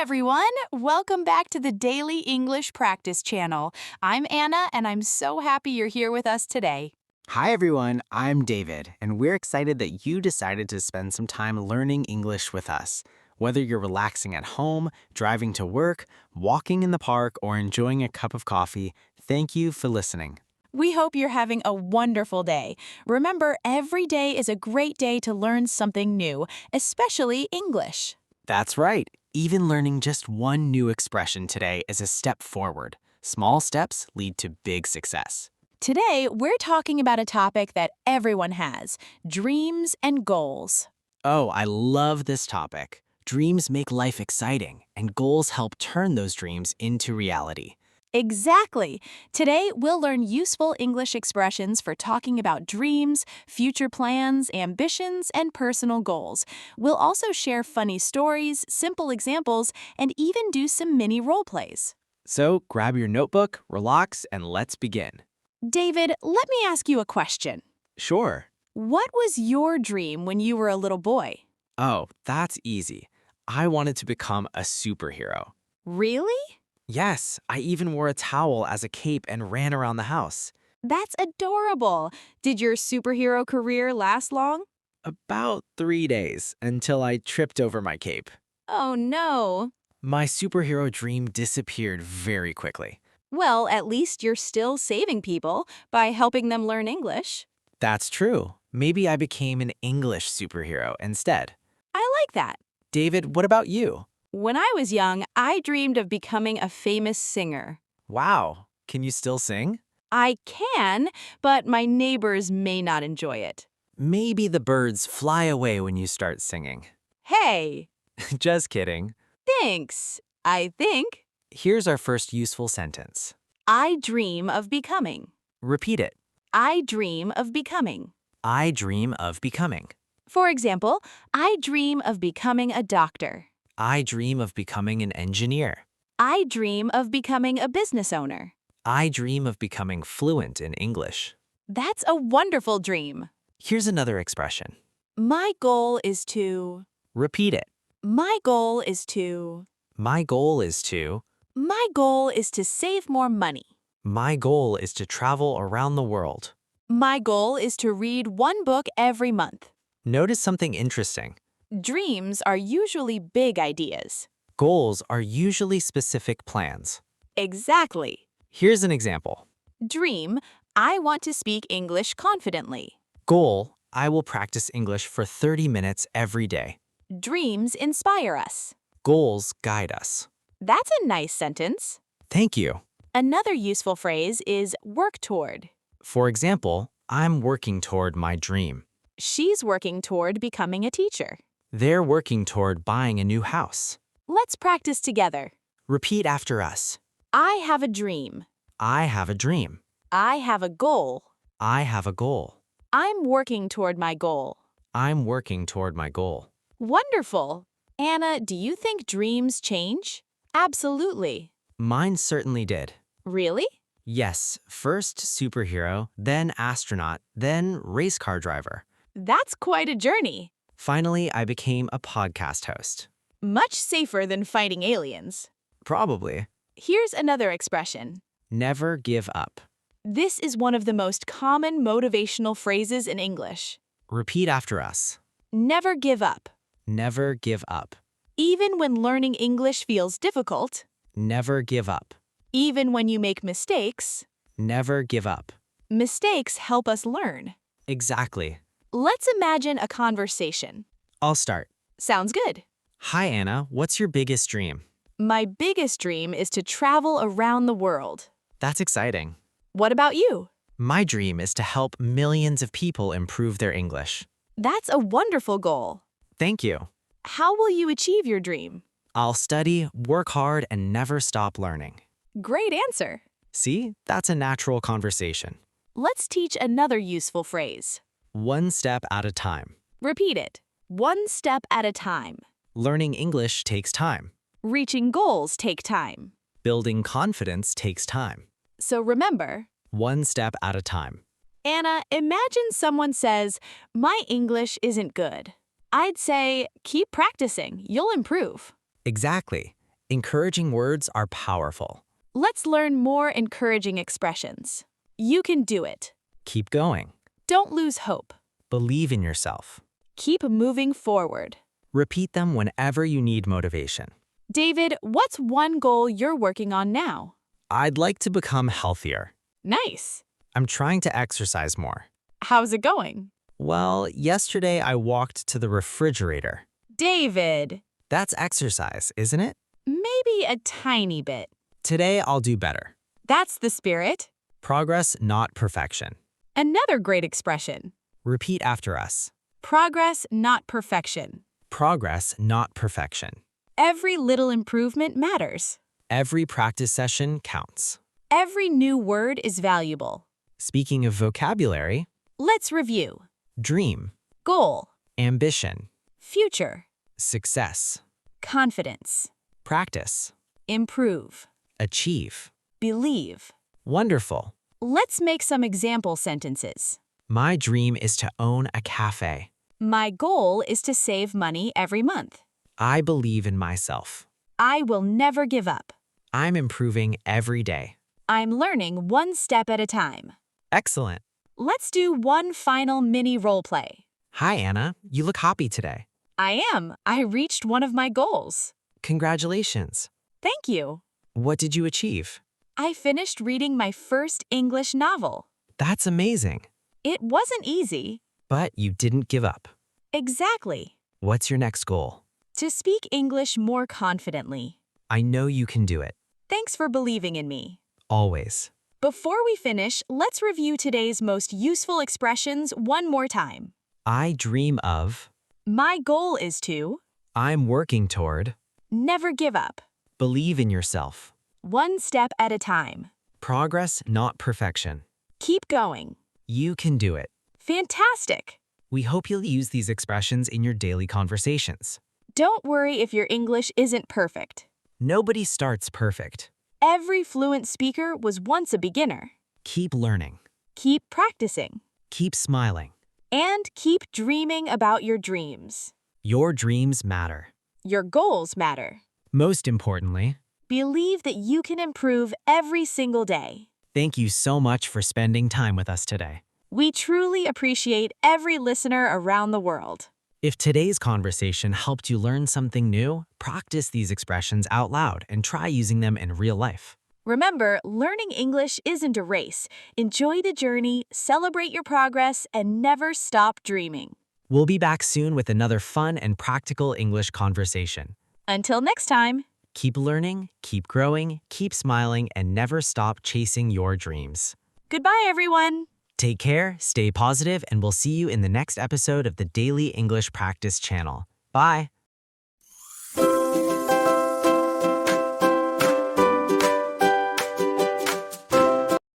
everyone! Welcome back to the Daily English Practice channel. I'm Anna, and I'm so happy you're here with us today. Hi everyone, I'm David, and we're excited that you decided to spend some time learning English with us. Whether you're relaxing at home, driving to work, walking in the park, or enjoying a cup of coffee, thank you for listening. We hope you're having a wonderful day. Remember, every day is a great day to learn something new, especially English. That's right. Even learning just one new expression today is a step forward. Small steps lead to big success. Today, we're talking about a topic that everyone has, dreams and goals. Oh, I love this topic. Dreams make life exciting, and goals help turn those dreams into reality. Exactly. Today, we'll learn useful English expressions for talking about dreams, future plans, ambitions, and personal goals. We'll also share funny stories, simple examples, and even do some mini role plays. So grab your notebook, relax, and let's begin. David, let me ask you a question. Sure. What was your dream when you were a little boy? Oh, that's easy. I wanted to become a superhero. Really? Yes, I even wore a towel as a cape and ran around the house. That's adorable. Did your superhero career last long? About 3 days until I tripped over my cape. Oh no. My superhero dream disappeared very quickly. Well, at least you're still saving people by helping them learn English. That's true. Maybe I became an English superhero instead. I like that. David, what about you? When I was young, I dreamed of becoming a famous singer. Wow, can you still sing? I can, but my neighbors may not enjoy it. Maybe the birds fly away when you start singing. Hey, Just kidding. thanks. I think Here's our first useful sentence. I dream of becoming. Repeat it. I dream of becoming. I dream of becoming. For example, I dream of becoming a doctor. I dream of becoming an engineer. I dream of becoming a business owner. I dream of becoming fluent in English. That's a wonderful dream. Here's another expression. My goal is to. Repeat it. My goal is to. My goal is to. My goal is to save more money. My goal is to travel around the world. My goal is to read one book every month. Notice something interesting. Dreams are usually big ideas. Goals are usually specific plans. Exactly. Here's an example. Dream, I want to speak English confidently. Goal, I will practice English for 30 minutes every day. Dreams inspire us. Goals guide us. That's a nice sentence. Thank you. Another useful phrase is work toward. For example, I'm working toward my dream. She's working toward becoming a teacher. They're working toward buying a new house. Let's practice together. Repeat after us. I have a dream. I have a dream. I have a goal. I have a goal. I'm working toward my goal. I'm working toward my goal. Wonderful. Anna, do you think dreams change? Absolutely. Mine certainly did. Really? Yes, first superhero, then astronaut, then race car driver. That's quite a journey. Finally, I became a podcast host. Much safer than fighting aliens. Probably. Here's another expression. Never give up. This is one of the most common motivational phrases in English. Repeat after us. Never give up. Never give up. Even when learning English feels difficult, Never give up. even when you make mistakes, Never give up. mistakes help us learn. Exactly. Let's imagine a conversation. I'll start. Sounds good. Hi, Anna. What's your biggest dream? My biggest dream is to travel around the world. That's exciting. What about you? My dream is to help millions of people improve their English. That's a wonderful goal. Thank you. How will you achieve your dream? I'll study, work hard, and never stop learning. Great answer. See, that's a natural conversation. Let's teach another useful phrase. One step at a time. Repeat it. One step at a time. Learning English takes time. Reaching goals take time. Building confidence takes time. So remember, One step at a time. Anna, imagine someone says, "My English isn't good." I'd say, keep practicing, you'll improve. Exactly. Encouraging words are powerful. Let's learn more encouraging expressions. You can do it. Keep going. Don't lose hope. Believe in yourself. Keep moving forward. Repeat them whenever you need motivation. David, what's one goal you're working on now? I'd like to become healthier. Nice. I'm trying to exercise more. How's it going? Well, yesterday I walked to the refrigerator. David, That's exercise, isn't it? maybe a tiny bit. Today I'll do better. That's the spirit. Progress, not perfection. Another great expression. Repeat after us. Progress, not perfection. Progress, not perfection. Every little improvement matters. Every practice session counts. Every new word is valuable. Speaking of vocabulary, Let's review. dream, Goal, ambition, future, success, confidence, practice, improve, achieve, believe. wonderful. Let's make some example sentences. My dream is to own a cafe. My goal is to save money every month. I believe in myself. I will never give up. I'm improving every day. I'm learning one step at a time. Excellent. Let's do one final mini role play. Hi, Anna. You look happy today. I am. I reached one of my goals. Congratulations. Thank you. What did you achieve? I finished reading my first English novel. That's amazing. It wasn't easy. But you didn't give up. Exactly. What's your next goal? To speak English more confidently. I know you can do it. Thanks for believing in me. Always. Before we finish, let's review today's most useful expressions one more time. I dream of. My goal is to I'm working toward. never give up. Believe in yourself. One step at a time. Progress, not perfection. Keep going. You can do it. Fantastic. We hope you'll use these expressions in your daily conversations. Don't worry if your English isn't perfect. Nobody starts perfect. Every fluent speaker was once a beginner. Keep learning. Keep practicing. Keep smiling. And keep dreaming about your dreams. Your dreams matter. Your goals matter. Most importantly, Believe that you can improve every single day. thank you so much for spending time with us today. We truly appreciate every listener around the world. If today's conversation helped you learn something new, practice these expressions out loud and try using them in real life. Remember, learning English isn't a race. Enjoy the journey, celebrate your progress, and never stop dreaming. We'll be back soon with another fun and practical English conversation. Until next time. Keep learning, keep growing, keep smiling, and never stop chasing your dreams. Goodbye, everyone. Take care, stay positive, and we'll see you in the next episode of the Daily English Practice channel. Bye!